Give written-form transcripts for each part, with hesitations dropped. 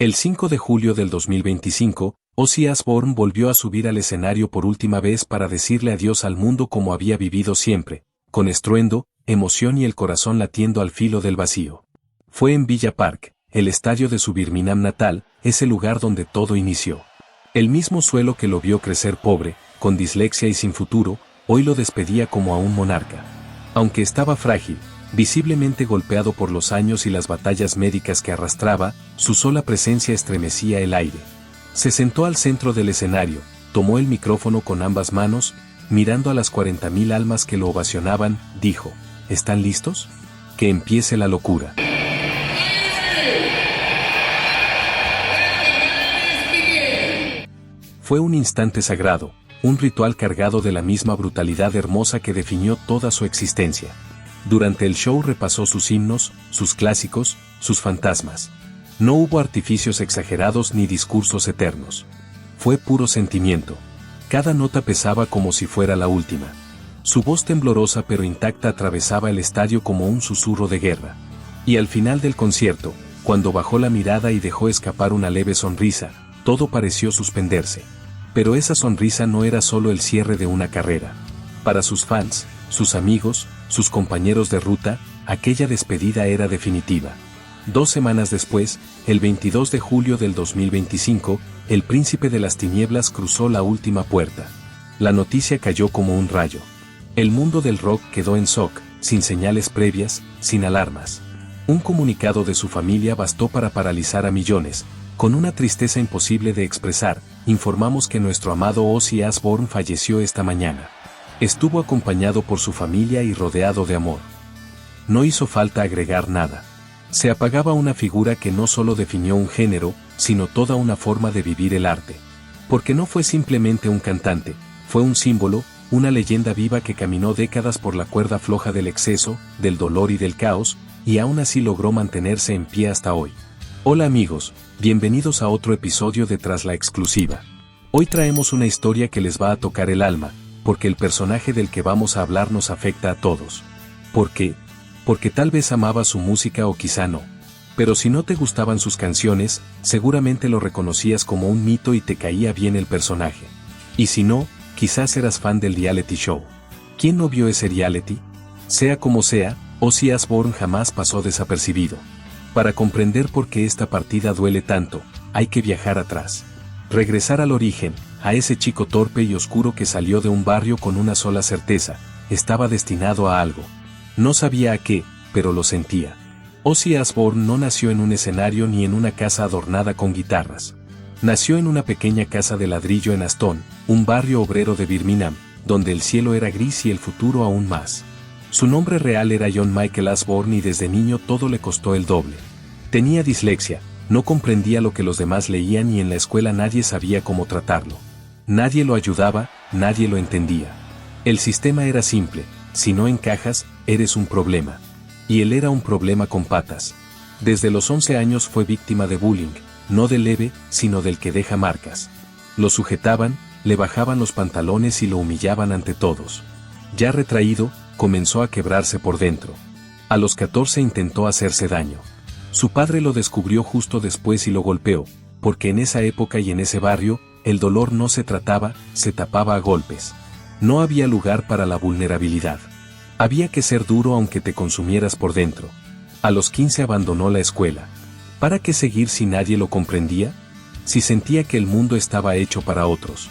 El 5 de julio del 2025, Ozzy Osbourne volvió a subir al escenario por última vez para decirle adiós al mundo como había vivido siempre, con estruendo, emoción y el corazón latiendo al filo del vacío. Fue en Villa Park, el estadio de su Birmingham natal, ese lugar donde todo inició. El mismo suelo que lo vio crecer pobre, con dislexia y sin futuro, hoy lo despedía como a un monarca. Aunque estaba frágil, visiblemente golpeado por los años y las batallas médicas que arrastraba, su sola presencia estremecía el aire. Se sentó al centro del escenario, tomó el micrófono con ambas manos, mirando a las 40.000 almas que lo ovacionaban, dijo: ¿están listos? Que empiece la locura. Fue un instante sagrado, un ritual cargado de la misma brutalidad hermosa que definió toda su existencia. Durante el show repasó sus himnos, sus clásicos, sus fantasmas. No hubo artificios exagerados ni discursos eternos. Fue puro sentimiento. Cada nota pesaba como si fuera la última. Su voz temblorosa pero intacta atravesaba el estadio como un susurro de guerra. Y al final del concierto, cuando bajó la mirada y dejó escapar una leve sonrisa, todo pareció suspenderse. Pero esa sonrisa no era solo el cierre de una carrera. Para sus fans, sus amigos, sus compañeros de ruta, aquella despedida era definitiva. 2 semanas después, el 22 de julio del 2025, el príncipe de las tinieblas cruzó la última puerta. La noticia cayó como un rayo. El mundo del rock quedó en shock, sin señales previas, sin alarmas. Un comunicado de su familia bastó para paralizar a millones. Con una tristeza imposible de expresar, informamos que nuestro amado Ozzy Osbourne falleció esta mañana. Estuvo acompañado por su familia y rodeado de amor. No hizo falta agregar nada. Se apagaba una figura que no solo definió un género, sino toda una forma de vivir el arte. Porque no fue simplemente un cantante, fue un símbolo, una leyenda viva que caminó décadas por la cuerda floja del exceso, del dolor y del caos, y aún así logró mantenerse en pie hasta hoy. Hola amigos, bienvenidos a otro episodio de Tras la Exclusiva. Hoy traemos una historia que les va a tocar el alma, porque el personaje del que vamos a hablar nos afecta a todos. ¿Por qué? Porque tal vez amaba su música o quizá no. Pero si no te gustaban sus canciones, seguramente lo reconocías como un mito y te caía bien el personaje. Y si no, quizás eras fan del reality show. ¿Quién no vio ese reality? Sea como sea, Ozzy Osbourne jamás pasó desapercibido. Para comprender por qué esta partida duele tanto, hay que viajar atrás. Regresar al origen, a ese chico torpe y oscuro que salió de un barrio con una sola certeza: estaba destinado a algo. No sabía a qué, pero lo sentía. Ozzy Osbourne no nació en un escenario ni en una casa adornada con guitarras. Nació en una pequeña casa de ladrillo en Aston, un barrio obrero de Birmingham, donde el cielo era gris y el futuro aún más. Su nombre real era John Michael Osbourne y desde niño todo le costó el doble. Tenía dislexia, no comprendía lo que los demás leían y en la escuela nadie sabía cómo tratarlo. Nadie lo ayudaba, nadie lo entendía. El sistema era simple: si no encajas, eres un problema. Y él era un problema con patas. Desde los 11 años fue víctima de bullying, no del leve, sino del que deja marcas. Lo sujetaban, le bajaban los pantalones y lo humillaban ante todos. Ya retraído, comenzó a quebrarse por dentro. A los 14 intentó hacerse daño. Su padre lo descubrió justo después y lo golpeó, porque en esa época y en ese barrio, el dolor no se trataba, se tapaba a golpes. No había lugar para la vulnerabilidad. Había que ser duro aunque te consumieras por dentro. A los 15 abandonó la escuela. ¿Para qué seguir si nadie lo comprendía? Si sentía que el mundo estaba hecho para otros.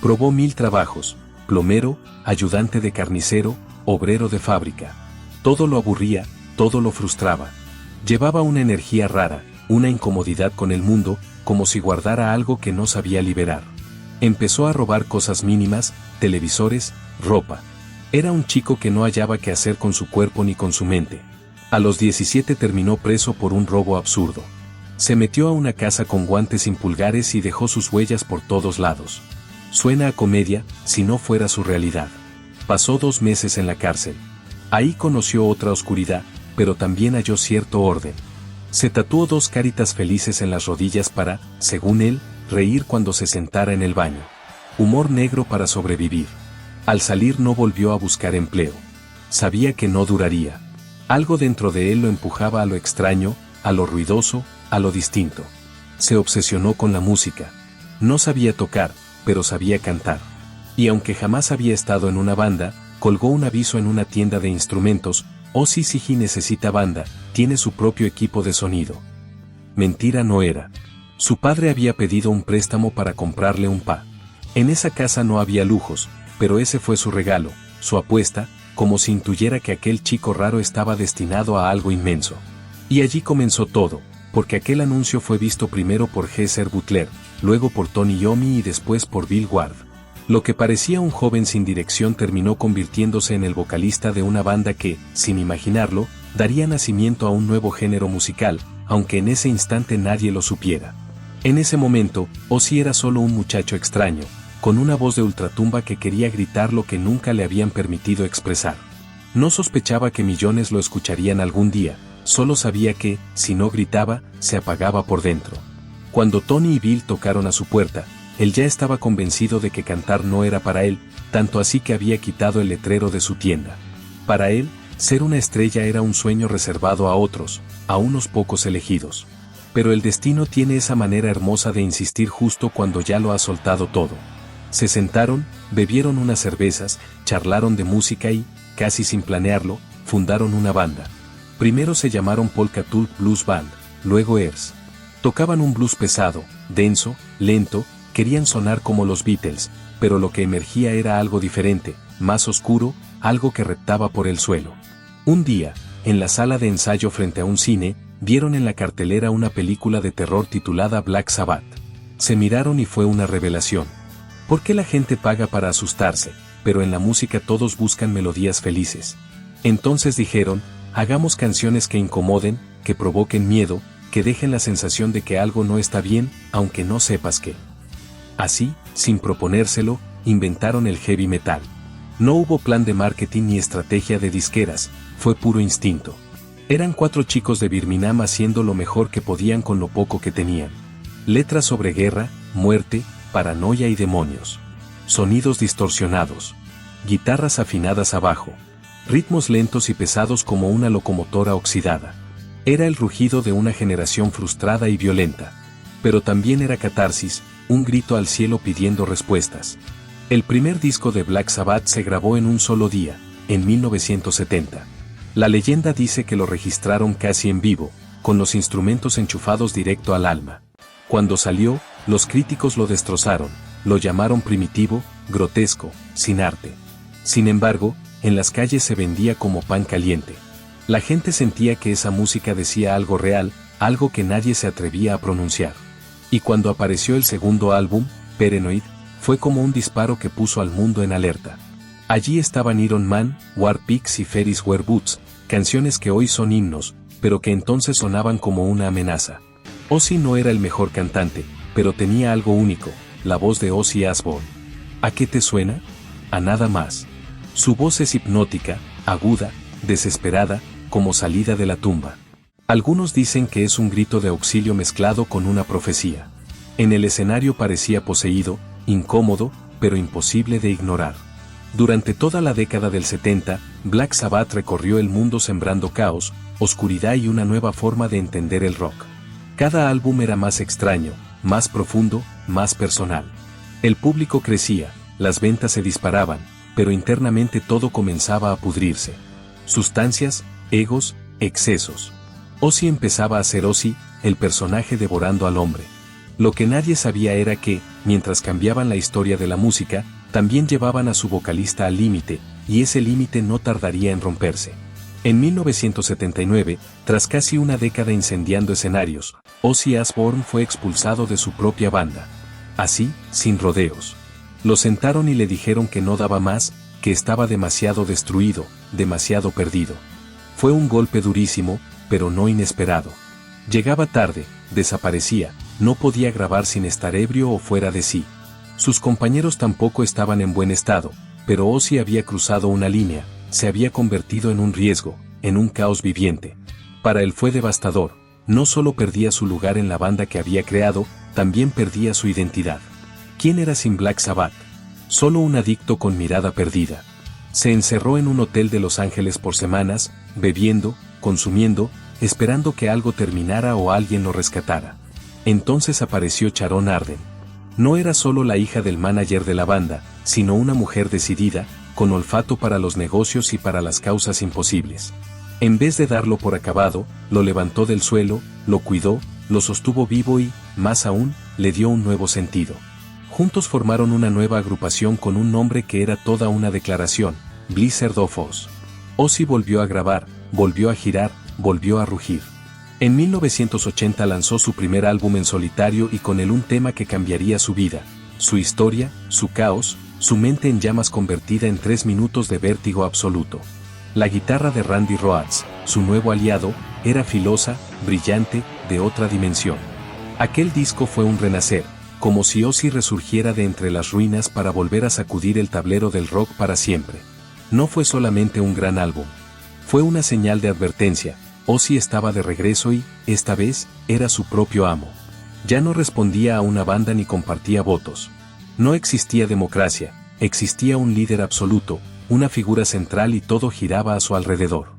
Probó 1000 trabajos: plomero, ayudante de carnicero, obrero de fábrica. Todo lo aburría, todo lo frustraba. Llevaba una energía rara, una incomodidad con el mundo, como si guardara algo que no sabía liberar. Empezó a robar cosas mínimas: televisores, ropa. Era un chico que no hallaba qué hacer con su cuerpo ni con su mente. A los 17 terminó preso por un robo absurdo. Se metió a una casa con guantes sin pulgares y dejó sus huellas por todos lados. Suena a comedia, si no fuera su realidad. Pasó 2 meses en la cárcel. Ahí conoció otra oscuridad, pero también halló cierto orden. Se tatuó 2 caritas felices en las rodillas para, según él, reír cuando se sentara en el baño. Humor negro para sobrevivir. Al salir no volvió a buscar empleo. Sabía que no duraría. Algo dentro de él lo empujaba a lo extraño, a lo ruidoso, a lo distinto. se obsesionó con la música. No sabía tocar, pero sabía cantar. Y aunque jamás había estado en una banda, colgó un aviso en una tienda de instrumentos: Ozzy Sigi necesita banda, tiene su propio equipo de sonido. Mentira no era. Su padre había pedido un préstamo para comprarle un pa. En esa casa no había lujos, pero ese fue su regalo, su apuesta, como si intuyera que aquel chico raro estaba destinado a algo inmenso. Y allí comenzó todo, porque aquel anuncio fue visto primero por Geezer Butler, luego por Tony Iommi y después por Bill Ward. Lo que parecía un joven sin dirección terminó convirtiéndose en el vocalista de una banda que, sin imaginarlo, daría nacimiento a un nuevo género musical, aunque en ese instante nadie lo supiera. En ese momento, Ozzy era solo un muchacho extraño, con una voz de ultratumba que quería gritar lo que nunca le habían permitido expresar. No sospechaba que millones lo escucharían algún día, solo sabía que, si no gritaba, se apagaba por dentro. Cuando Tony y Bill tocaron a su puerta, él ya estaba convencido de que cantar no era para él, tanto así que había quitado el letrero de su tienda. Para él, ser una estrella era un sueño reservado a otros, a unos pocos elegidos. Pero el destino tiene esa manera hermosa de insistir justo cuando ya lo ha soltado todo. Se sentaron, bebieron unas cervezas, charlaron de música y, casi sin planearlo, fundaron una banda. Primero se llamaron Polka Tulip Blues Band, luego Earth. Tocaban un blues pesado, denso, lento, querían sonar como los Beatles, pero lo que emergía era algo diferente, más oscuro, algo que reptaba por el suelo. Un día, en la sala de ensayo frente a un cine, vieron en la cartelera una película de terror titulada Black Sabbath. Se miraron y fue una revelación. ¿Por qué la gente paga para asustarse, pero en la música todos buscan melodías felices? Entonces dijeron, hagamos canciones que incomoden, que provoquen miedo, que dejen la sensación de que algo no está bien, aunque no sepas qué. Así, sin proponérselo, inventaron el heavy metal. No hubo plan de marketing ni estrategia de disqueras, fue puro instinto. Eran 4 chicos de Birmingham haciendo lo mejor que podían con lo poco que tenían. Letras sobre guerra, muerte, paranoia y demonios. Sonidos distorsionados. Guitarras afinadas abajo. Ritmos lentos y pesados como una locomotora oxidada. Era el rugido de una generación frustrada y violenta. Pero también era catarsis, un grito al cielo pidiendo respuestas. El primer disco de Black Sabbath se grabó en un solo día, en 1970. La leyenda dice que lo registraron casi en vivo, con los instrumentos enchufados directo al alma. Cuando salió, los críticos lo destrozaron, lo llamaron primitivo, grotesco, sin arte. Sin embargo, en las calles se vendía como pan caliente. La gente sentía que esa música decía algo real, algo que nadie se atrevía a pronunciar. Y cuando apareció el segundo álbum, Paranoid, fue como un disparo que puso al mundo en alerta. Allí estaban Iron Man, War Pigs y Ferris Wheel Boots, canciones que hoy son himnos, pero que entonces sonaban como una amenaza. Ozzy no era el mejor cantante, pero tenía algo único, la voz de Ozzy Osbourne. ¿A qué te suena? A nada más. Su voz es hipnótica, aguda, desesperada, como salida de la tumba. Algunos dicen que es un grito de auxilio mezclado con una profecía. En el escenario parecía poseído, incómodo, pero imposible de ignorar. Durante toda la década del 70, Black Sabbath recorrió el mundo sembrando caos, oscuridad y una nueva forma de entender el rock. Cada álbum era más extraño, más profundo, más personal. El público crecía, las ventas se disparaban, pero internamente todo comenzaba a pudrirse. Sustancias, egos, excesos. Ozzy empezaba a ser Ozzy, el personaje devorando al hombre. Lo que nadie sabía era que, mientras cambiaban la historia de la música, también llevaban a su vocalista al límite, y ese límite no tardaría en romperse. En 1979, tras casi una década incendiando escenarios, Ozzy Osbourne fue expulsado de su propia banda. Así, sin rodeos. Lo sentaron y le dijeron que no daba más, que estaba demasiado destruido, demasiado perdido. Fue un golpe durísimo, pero no inesperado. Llegaba tarde, desaparecía, no podía grabar sin estar ebrio o fuera de sí. Sus compañeros tampoco estaban en buen estado, pero Ozzy había cruzado una línea, se había convertido en un riesgo, en un caos viviente. Para él fue devastador, no solo perdía su lugar en la banda que había creado, también perdía su identidad. ¿Quién era sin Black Sabbath? Solo un adicto con mirada perdida. Se encerró en un hotel de Los Ángeles por semanas, bebiendo, consumiendo, esperando que algo terminara o alguien lo rescatara. Entonces apareció Sharon Arden. No era solo la hija del manager de la banda, sino una mujer decidida, con olfato para los negocios y para las causas imposibles. En vez de darlo por acabado, lo levantó del suelo, lo cuidó, lo sostuvo vivo y, más aún, le dio un nuevo sentido. Juntos formaron una nueva agrupación con un nombre que era toda una declaración, Blizzard of Ozz. Ozzy volvió a grabar, volvió a girar, volvió a rugir. En 1980 lanzó su primer álbum en solitario y con él un tema que cambiaría su vida, su historia, su caos, su mente en llamas convertida en 3 minutos de vértigo absoluto. La guitarra de Randy Rhoads, su nuevo aliado, era filosa, brillante, de otra dimensión. Aquel disco fue un renacer, como si Ozzy resurgiera de entre las ruinas para volver a sacudir el tablero del rock para siempre. No fue solamente un gran álbum. Fue una señal de advertencia. Ozzy estaba de regreso y, esta vez, era su propio amo. Ya no respondía a una banda ni compartía votos. No existía democracia, existía un líder absoluto, una figura central y todo giraba a su alrededor.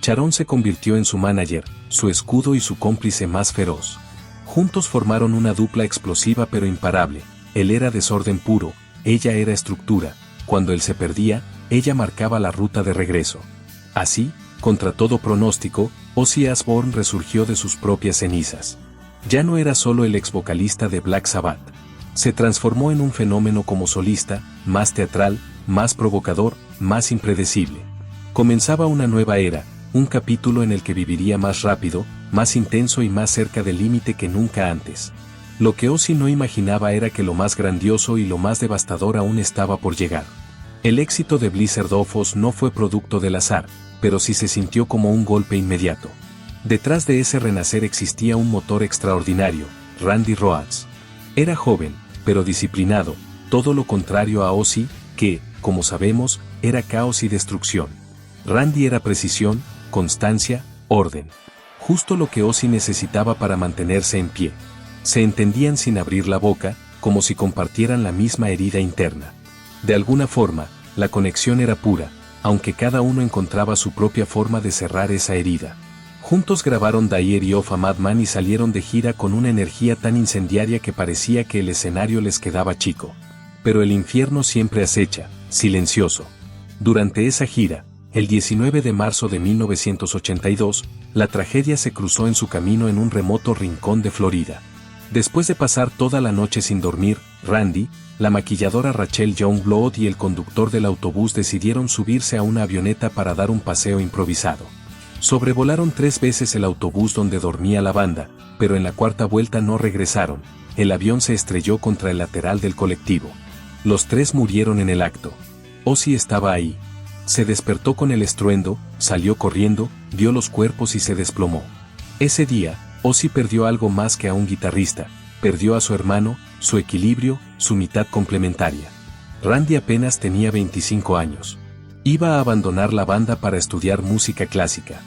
Sharon se convirtió en su manager, su escudo y su cómplice más feroz. Juntos formaron una dupla explosiva pero imparable. Él era desorden puro, ella era estructura. Cuando él se perdía, ella marcaba la ruta de regreso. Así, contra todo pronóstico, Ozzy Osbourne resurgió de sus propias cenizas. Ya no era solo el ex vocalista de Black Sabbath. Se transformó en un fenómeno como solista, más teatral, más provocador, más impredecible. Comenzaba una nueva era, un capítulo en el que viviría más rápido, más intenso y más cerca del límite que nunca antes. Lo que Ozzy no imaginaba era que lo más grandioso y lo más devastador aún estaba por llegar. El éxito de Blizzard of Ozz no fue producto del azar, pero sí se sintió como un golpe inmediato. Detrás de ese renacer existía un motor extraordinario, Randy Rhoads. Era joven, pero disciplinado, todo lo contrario a Ozzy, que, como sabemos, era caos y destrucción. Randy era precisión, constancia, orden. Justo lo que Ozzy necesitaba para mantenerse en pie. Se entendían sin abrir la boca, como si compartieran la misma herida interna. De alguna forma, la conexión era pura, aunque cada uno encontraba su propia forma de cerrar esa herida. Juntos grabaron Diary of a Madman y salieron de gira con una energía tan incendiaria que parecía que el escenario les quedaba chico. Pero el infierno siempre acecha, silencioso. Durante esa gira, el 19 de marzo de 1982, la tragedia se cruzó en su camino en un remoto rincón de Florida. Después de pasar toda la noche sin dormir, Randy, la maquilladora Rachel Youngblood y el conductor del autobús decidieron subirse a una avioneta para dar un paseo improvisado. Sobrevolaron 3 veces el autobús donde dormía la banda, pero en la cuarta vuelta no regresaron. El avión se estrelló contra el lateral del colectivo. Los 3 murieron en el acto. Ozzy estaba ahí. Se despertó con el estruendo, salió corriendo, vio los cuerpos y se desplomó. Ese día, Ozzy perdió algo más que a un guitarrista, perdió a su hermano, su equilibrio, su mitad complementaria. Randy apenas tenía 25 años. Iba a abandonar la banda para estudiar música clásica.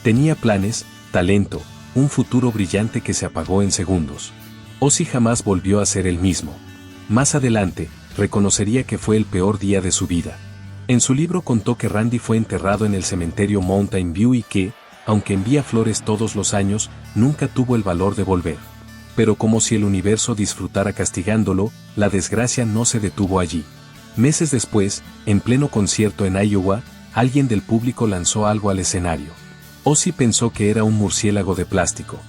Tenía planes, talento, un futuro brillante que se apagó en segundos. Ozzy jamás volvió a ser el mismo. Más adelante, reconocería que fue el peor día de su vida. En su libro contó que Randy fue enterrado en el cementerio Mountain View y que, aunque envía flores todos los años, nunca tuvo el valor de volver. Pero como si el universo disfrutara castigándolo, la desgracia no se detuvo allí. Meses después, en pleno concierto en Iowa, alguien del público lanzó algo al escenario. Ozzy pensó que era un murciélago de plástico.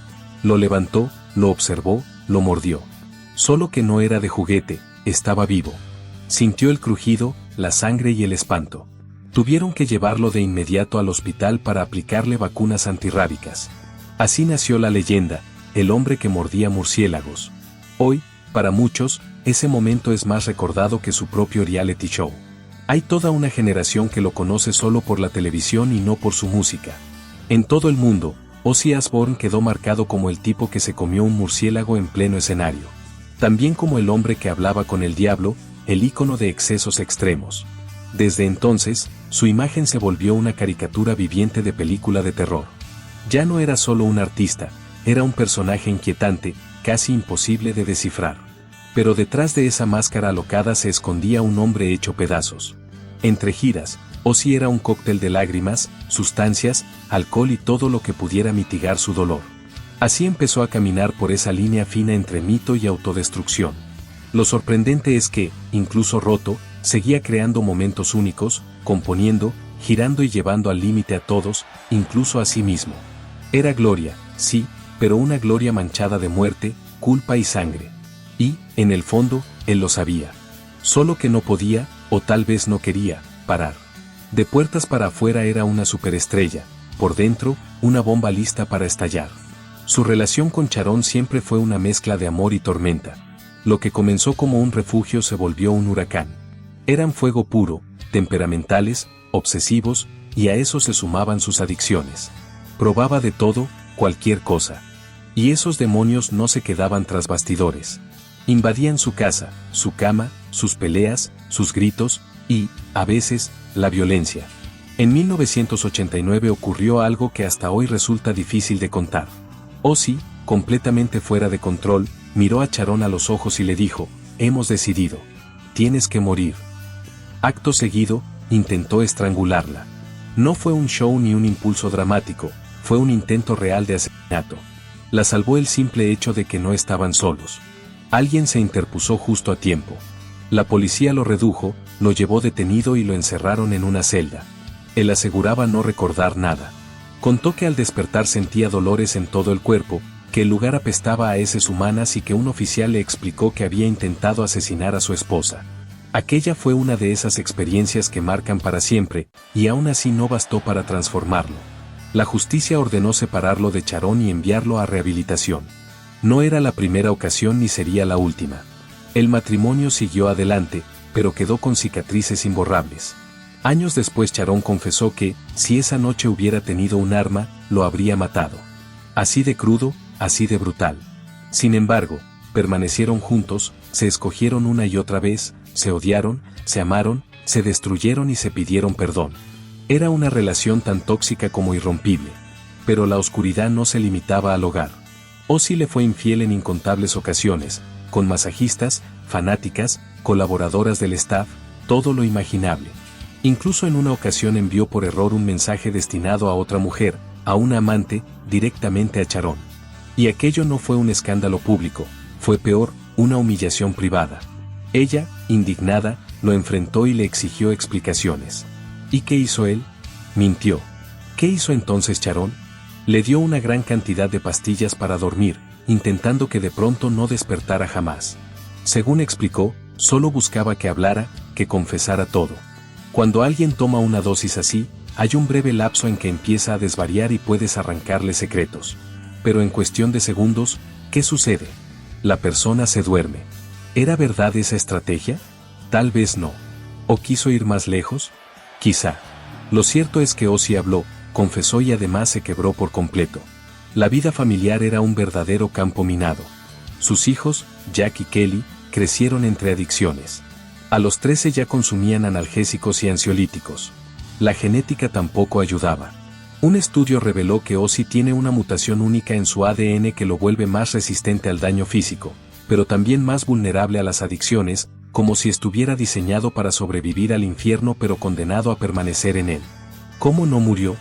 Lo levantó, lo observó, lo mordió. Solo que no era de juguete, estaba vivo. Sintió el crujido, la sangre y el espanto. Tuvieron que llevarlo de inmediato al hospital para aplicarle vacunas antirrábicas. Así nació la leyenda, el hombre que mordía murciélagos. Hoy, para muchos, ese momento es más recordado que su propio reality show. Hay toda una generación que lo conoce solo por la televisión y no por su música. En todo el mundo, Ozzy Osbourne quedó marcado como el tipo que se comió un murciélago en pleno escenario. También como el hombre que hablaba con el diablo, el ícono de excesos extremos. Desde entonces, su imagen se volvió una caricatura viviente de película de terror. Ya no era solo un artista, era un personaje inquietante, casi imposible de descifrar. Pero detrás de esa máscara alocada se escondía un hombre hecho pedazos. Entre giras, Ozzy era un cóctel de lágrimas, sustancias, alcohol y todo lo que pudiera mitigar su dolor. Así empezó a caminar por esa línea fina entre mito y autodestrucción. Lo sorprendente es que, incluso roto, seguía creando momentos únicos, componiendo, girando y llevando al límite a todos, incluso a sí mismo. Era gloria, sí, pero una gloria manchada de muerte, culpa y sangre. Y, en el fondo, él lo sabía. Solo que no podía, o tal vez no quería, parar. De puertas para afuera era una superestrella, por dentro, una bomba lista para estallar. Su relación con Sharon siempre fue una mezcla de amor y tormenta. Lo que comenzó como un refugio se volvió un huracán. Eran fuego puro, temperamentales, obsesivos, y a eso se sumaban sus adicciones. Probaba de todo, cualquier cosa. Y esos demonios no se quedaban tras bastidores. Invadían su casa, su cama, sus peleas, sus gritos, y, a veces, la violencia. En 1989 ocurrió algo que hasta hoy resulta difícil de contar. Ozzy, completamente fuera de control, miró a Sharon a los ojos y le dijo: «Hemos decidido. Tienes que morir». Acto seguido, intentó estrangularla. No fue un show ni un impulso dramático, fue un intento real de asesinato. La salvó el simple hecho de que no estaban solos. Alguien se interpuso justo a tiempo. La policía lo redujo, lo llevó detenido y lo encerraron en una celda. Él aseguraba no recordar nada. Contó que al despertar sentía dolores en todo el cuerpo, que el lugar apestaba a heces humanas y que un oficial le explicó que había intentado asesinar a su esposa. Aquella fue una de esas experiencias que marcan para siempre, y aún así no bastó para transformarlo. La justicia ordenó separarlo de Sharon y enviarlo a rehabilitación. No era la primera ocasión ni sería la última. El matrimonio siguió adelante, pero quedó con cicatrices imborrables. Años después Sharon confesó que, si esa noche hubiera tenido un arma, lo habría matado. Así de crudo, así de brutal. Sin embargo, permanecieron juntos, se escogieron una y otra vez, se odiaron, se amaron, se destruyeron y se pidieron perdón. Era una relación tan tóxica como irrompible. Pero la oscuridad no se limitaba al hogar. Ozzy le fue infiel en incontables ocasiones, con masajistas, fanáticas, colaboradoras del staff, todo lo imaginable. Incluso en una ocasión envió por error un mensaje destinado a otra mujer, a una amante, directamente a Sharon. Y aquello no fue un escándalo público, fue peor, una humillación privada. Ella, indignada, lo enfrentó y le exigió explicaciones. ¿Y qué hizo él? Mintió. ¿Qué hizo entonces Sharon? Le dio una gran cantidad de pastillas para dormir, intentando que de pronto no despertara jamás. Según explicó, solo buscaba que hablara, que confesara todo. Cuando alguien toma una dosis así, hay un breve lapso en que empieza a desvariar y puedes arrancarle secretos. Pero en cuestión de segundos, ¿qué sucede? La persona se duerme. ¿Era verdad esa estrategia? Tal vez no. ¿O quiso ir más lejos? Quizá. Lo cierto es que Ozzy habló, confesó y además se quebró por completo. La vida familiar era un verdadero campo minado. Sus hijos, Jack y Kelly, crecieron entre adicciones. A los 13 ya consumían analgésicos y ansiolíticos. La genética tampoco ayudaba. Un estudio reveló que Ozzy tiene una mutación única en su ADN que lo vuelve más resistente al daño físico, pero también más vulnerable a las adicciones, como si estuviera diseñado para sobrevivir al infierno pero condenado a permanecer en él. ¿Cómo no murió?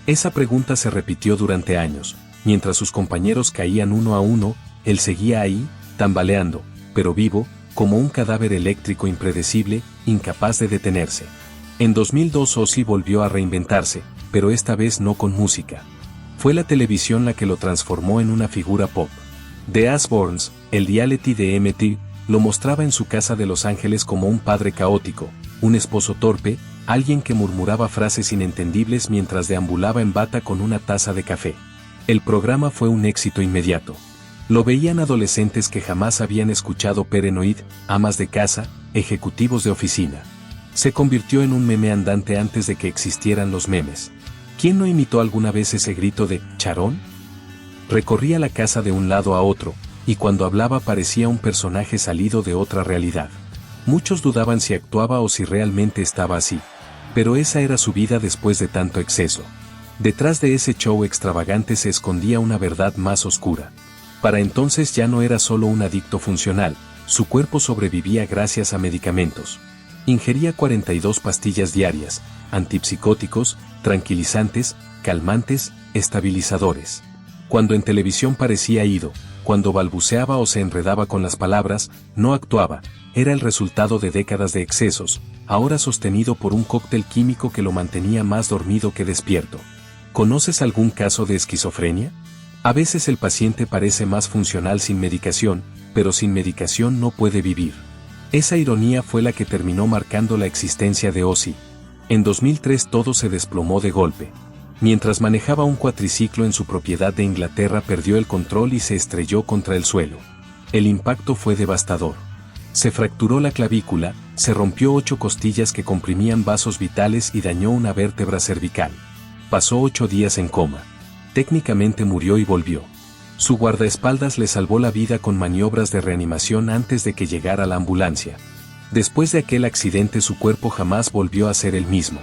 Esa pregunta se repitió durante años. Mientras sus compañeros caían uno a uno, él seguía ahí, tambaleando, pero vivo, como un cadáver eléctrico impredecible, incapaz de detenerse. En 2002 Ozzy volvió a reinventarse, pero esta vez no con música. Fue la televisión la que lo transformó en una figura pop. The Osbournes, el reality de MTV, lo mostraba en su casa de Los Ángeles como un padre caótico, un esposo torpe, alguien que murmuraba frases inentendibles mientras deambulaba en bata con una taza de café. El programa fue un éxito inmediato. Lo veían adolescentes que jamás habían escuchado Paranoid, amas de casa, ejecutivos de oficina. Se convirtió en un meme andante antes de que existieran los memes. ¿Quién no imitó alguna vez ese grito de «Sharon?» Recorría la casa de un lado a otro, y cuando hablaba parecía un personaje salido de otra realidad. Muchos dudaban si actuaba o si realmente estaba así. Pero esa era su vida después de tanto exceso. Detrás de ese show extravagante se escondía una verdad más oscura. Para entonces ya no era solo un adicto funcional, su cuerpo sobrevivía gracias a medicamentos. Ingería 42 pastillas diarias, antipsicóticos, tranquilizantes, calmantes, estabilizadores. Cuando en televisión parecía ido, cuando balbuceaba o se enredaba con las palabras, no actuaba, era el resultado de décadas de excesos, ahora sostenido por un cóctel químico que lo mantenía más dormido que despierto. ¿Conoces algún caso de esquizofrenia? A veces el paciente parece más funcional sin medicación, pero sin medicación no puede vivir. Esa ironía fue la que terminó marcando la existencia de Ozzy. En 2003 todo se desplomó de golpe. Mientras manejaba un cuatriciclo en su propiedad de Inglaterra perdió el control y se estrelló contra el suelo. El impacto fue devastador. Se fracturó la clavícula, se rompió 8 costillas que comprimían vasos vitales y dañó una vértebra cervical. Pasó 8 días en coma. Técnicamente murió y volvió. Su guardaespaldas le salvó la vida con maniobras de reanimación antes de que llegara la ambulancia. Después de aquel accidente su cuerpo jamás volvió a ser el mismo.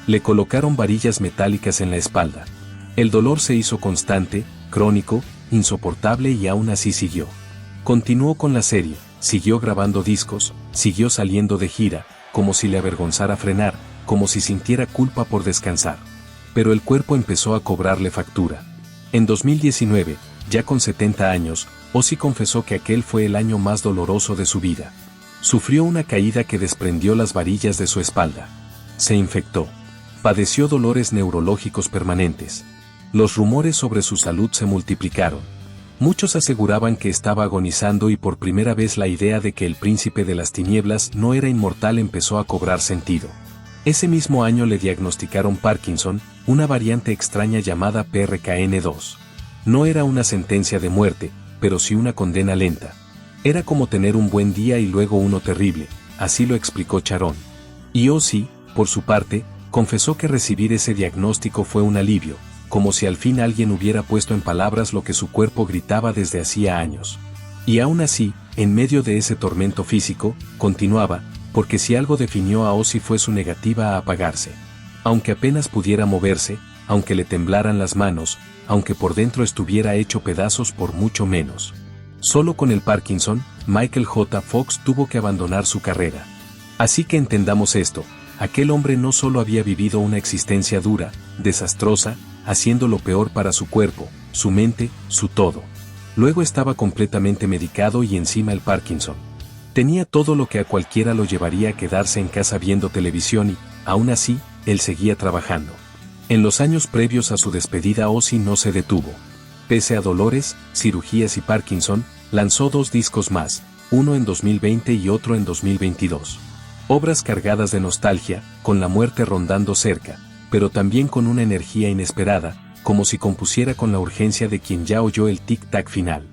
Le colocaron varillas metálicas en la espalda. El dolor se hizo constante, crónico, insoportable y aún así siguió. Continuó con la serie, siguió grabando discos, siguió saliendo de gira, como si le avergonzara frenar, como si sintiera culpa por descansar. Pero el cuerpo empezó a cobrarle factura. En 2019, ya con 70 años, Ozzy confesó que aquel fue el año más doloroso de su vida. Sufrió una caída que desprendió las varillas de su espalda. Se infectó. Padeció dolores neurológicos permanentes. Los rumores sobre su salud se multiplicaron. Muchos aseguraban que estaba agonizando y por primera vez la idea de que el príncipe de las tinieblas no era inmortal empezó a cobrar sentido. Ese mismo año le diagnosticaron Parkinson, una variante extraña llamada PRKN2. No era una sentencia de muerte, pero sí una condena lenta. Era como tener un buen día y luego uno terrible, así lo explicó Sharon. Y Ozzy, por su parte, confesó que recibir ese diagnóstico fue un alivio, como si al fin alguien hubiera puesto en palabras lo que su cuerpo gritaba desde hacía años. Y aún así, en medio de ese tormento físico, continuaba, porque si algo definió a Ozzy fue su negativa a apagarse. Aunque apenas pudiera moverse, aunque le temblaran las manos, aunque por dentro estuviera hecho pedazos por mucho menos. Solo con el Parkinson, Michael J. Fox tuvo que abandonar su carrera. Así que entendamos esto, aquel hombre no solo había vivido una existencia dura, desastrosa, haciendo lo peor para su cuerpo, su mente, su todo. Luego estaba completamente medicado y encima el Parkinson. Tenía todo lo que a cualquiera lo llevaría a quedarse en casa viendo televisión y, aún así, él seguía trabajando. En los años previos a su despedida Ozzy no se detuvo. Pese a dolores, cirugías y Parkinson, lanzó 2 discos más, uno en 2020 y otro en 2022. Obras cargadas de nostalgia, con la muerte rondando cerca, pero también con una energía inesperada, como si compusiera con la urgencia de quien ya oyó el tic-tac final.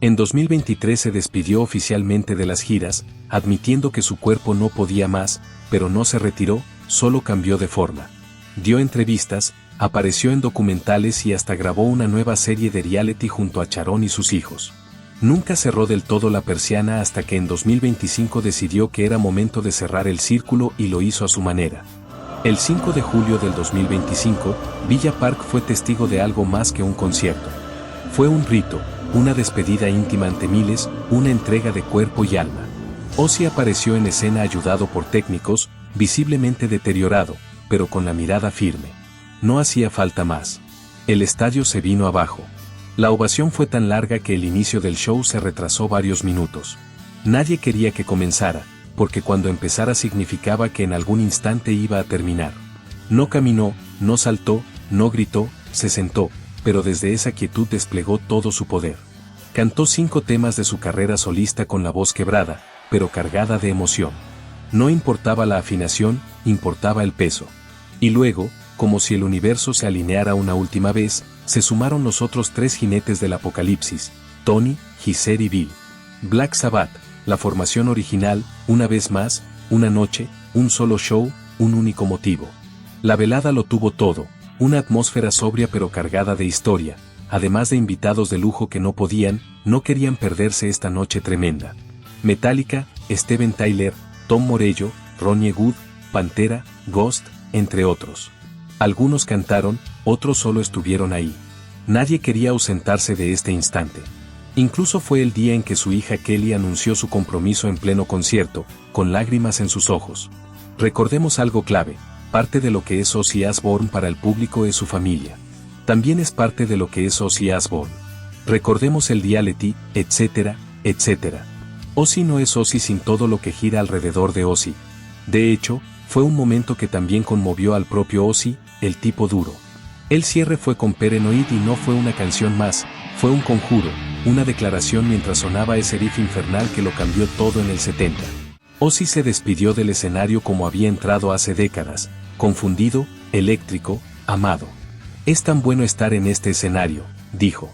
En 2023 se despidió oficialmente de las giras, admitiendo que su cuerpo no podía más, pero no se retiró, solo cambió de forma. Dio entrevistas, apareció en documentales y hasta grabó una nueva serie de reality junto a Sharon y sus hijos. Nunca cerró del todo la persiana hasta que en 2025 decidió que era momento de cerrar el círculo y lo hizo a su manera. El 5 de julio del 2025, Villa Park fue testigo de algo más que un concierto. Fue un rito, una despedida íntima ante miles, una entrega de cuerpo y alma. Ozzy apareció en escena ayudado por técnicos, visiblemente deteriorado, pero con la mirada firme. No hacía falta más. El estadio se vino abajo. La ovación fue tan larga que el inicio del show se retrasó varios minutos. Nadie quería que comenzara, porque cuando empezara significaba que en algún instante iba a terminar. No caminó, no saltó, no gritó, se sentó, pero desde esa quietud desplegó todo su poder. Cantó 5 temas de su carrera solista con la voz quebrada, pero cargada de emoción. No importaba la afinación, importaba el peso. Y luego, como si el universo se alineara una última vez, se sumaron los otros 3 jinetes del apocalipsis, Tony, Geezer y Bill. Black Sabbath, la formación original, una vez más, una noche, un solo show, un único motivo. La velada lo tuvo todo, una atmósfera sobria pero cargada de historia, además de invitados de lujo que no querían perderse esta noche tremenda. Metallica, Steven Tyler, Tom Morello, Ronnie Wood, Pantera, Ghost, entre otros. Algunos cantaron, otros solo estuvieron ahí. Nadie quería ausentarse de este instante. Incluso fue el día en que su hija Kelly anunció su compromiso en pleno concierto, con lágrimas en sus ojos. Recordemos algo clave, parte de lo que es Ozzy Osbourne para el público es su familia. También es parte de lo que es Ozzy Osbourne. Recordemos el reality, etcétera, etcétera. Ozzy no es Ozzy sin todo lo que gira alrededor de Ozzy. De hecho, fue un momento que también conmovió al propio Ozzy, el tipo duro. El cierre fue con Paranoid y no fue una canción más, fue un conjuro, una declaración mientras sonaba ese riff infernal que lo cambió todo en el 70. Ozzy se despidió del escenario como había entrado hace décadas, confundido, eléctrico, amado. Es tan bueno estar en este escenario, dijo.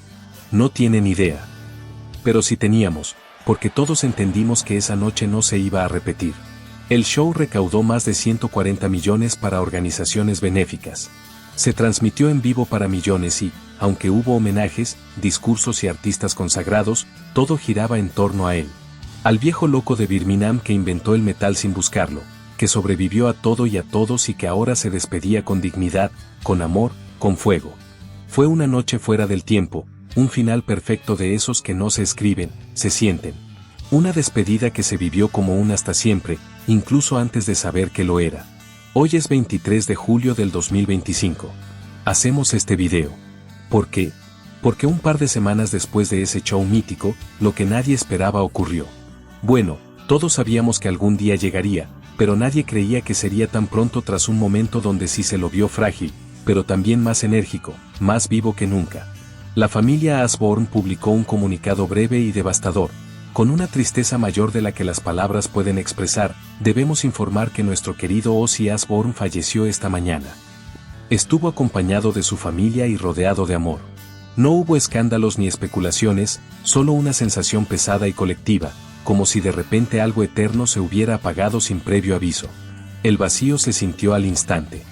No tienen idea. Pero sí teníamos, porque todos entendimos que esa noche no se iba a repetir. El show recaudó más de 140 millones para organizaciones benéficas. Se transmitió en vivo para millones y, aunque hubo homenajes, discursos y artistas consagrados, todo giraba en torno a él. Al viejo loco de Birmingham que inventó el metal sin buscarlo, que sobrevivió a todo y a todos y que ahora se despedía con dignidad, con amor, con fuego. Fue una noche fuera del tiempo, un final perfecto de esos que no se escriben, se sienten. Una despedida que se vivió como un hasta siempre, incluso antes de saber que lo era. Hoy es 23 de julio del 2025. Hacemos este video. ¿Por qué? Porque un par de semanas después de ese show mítico, lo que nadie esperaba ocurrió. Bueno, todos sabíamos que algún día llegaría, pero nadie creía que sería tan pronto tras un momento donde sí se lo vio frágil, pero también más enérgico, más vivo que nunca. La familia Osbourne publicó un comunicado breve y devastador. Con una tristeza mayor de la que las palabras pueden expresar, debemos informar que nuestro querido Ozzy Osbourne falleció esta mañana. Estuvo acompañado de su familia y rodeado de amor. No hubo escándalos ni especulaciones, solo una sensación pesada y colectiva, como si de repente algo eterno se hubiera apagado sin previo aviso. El vacío se sintió al instante.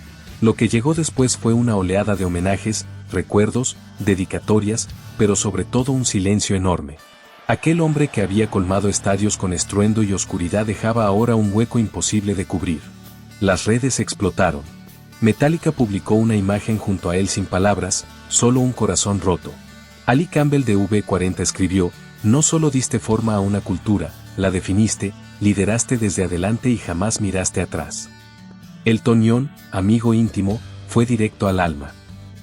Lo que llegó después fue una oleada de homenajes, recuerdos, dedicatorias, pero sobre todo un silencio enorme. Aquel hombre que había colmado estadios con estruendo y oscuridad dejaba ahora un hueco imposible de cubrir. Las redes explotaron. Metallica publicó una imagen junto a él sin palabras, solo un corazón roto. Ali Campbell de V40 escribió, no solo diste forma a una cultura, la definiste, lideraste desde adelante y jamás miraste atrás. Elton John, amigo íntimo, fue directo al alma.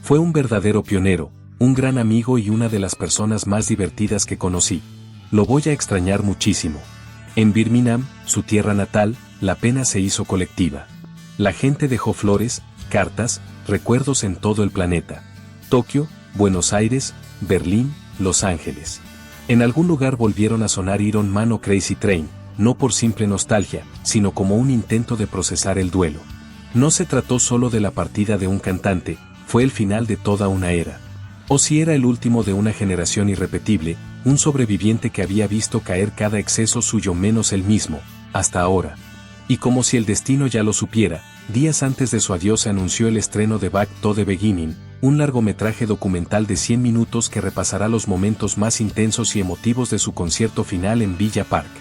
Fue un verdadero pionero, un gran amigo y una de las personas más divertidas que conocí. Lo voy a extrañar muchísimo. En Birmingham, su tierra natal, la pena se hizo colectiva. La gente dejó flores, cartas, recuerdos en todo el planeta. Tokio, Buenos Aires, Berlín, Los Ángeles. En algún lugar volvieron a sonar Iron Man o Crazy Train, no por simple nostalgia, sino como un intento de procesar el duelo. No se trató solo de la partida de un cantante, fue el final de toda una era. Ozzy era el último de una generación irrepetible, un sobreviviente que había visto caer cada exceso suyo menos él mismo, hasta ahora. Y como si el destino ya lo supiera, días antes de su adiós se anunció el estreno de Back to the Beginning, un largometraje documental de 100 minutos que repasará los momentos más intensos y emotivos de su concierto final en Villa Park.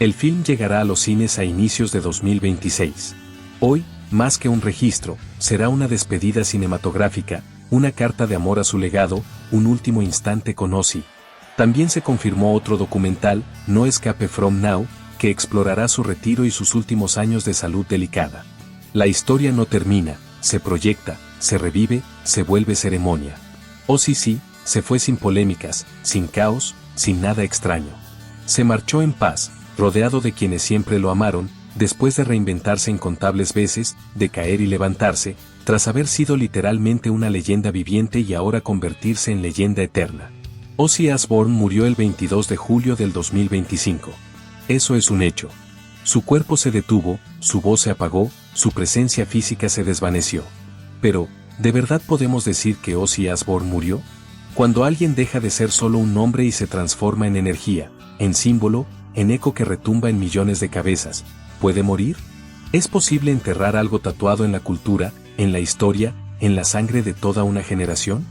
El film llegará a los cines a inicios de 2026. Hoy, más que un registro, será una despedida cinematográfica, una carta de amor a su legado, un último instante con Ozzy. También se confirmó otro documental, No Escape From Now, que explorará su retiro y sus últimos años de salud delicada. La historia no termina, se proyecta, se revive, se vuelve ceremonia. Ozzy sí, se fue sin polémicas, sin caos, sin nada extraño. Se marchó en paz, rodeado de quienes siempre lo amaron, después de reinventarse incontables veces, de caer y levantarse, tras haber sido literalmente una leyenda viviente y ahora convertirse en leyenda eterna. Ozzy Osbourne murió el 22 de julio del 2025. Eso es un hecho. Su cuerpo se detuvo, su voz se apagó, su presencia física se desvaneció. Pero, ¿de verdad podemos decir que Ozzy Osbourne murió? Cuando alguien deja de ser solo un nombre y se transforma en energía, en símbolo, en eco que retumba en millones de cabezas, ¿puede morir? ¿Es posible enterrar algo tatuado en la cultura, en la historia, en la sangre de toda una generación?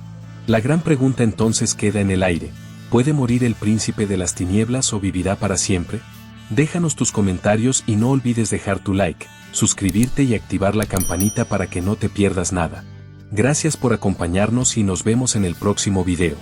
La gran pregunta entonces queda en el aire. ¿Puede morir el príncipe de las tinieblas o vivirá para siempre? Déjanos tus comentarios y no olvides dejar tu like, suscribirte y activar la campanita para que no te pierdas nada. Gracias por acompañarnos y nos vemos en el próximo video.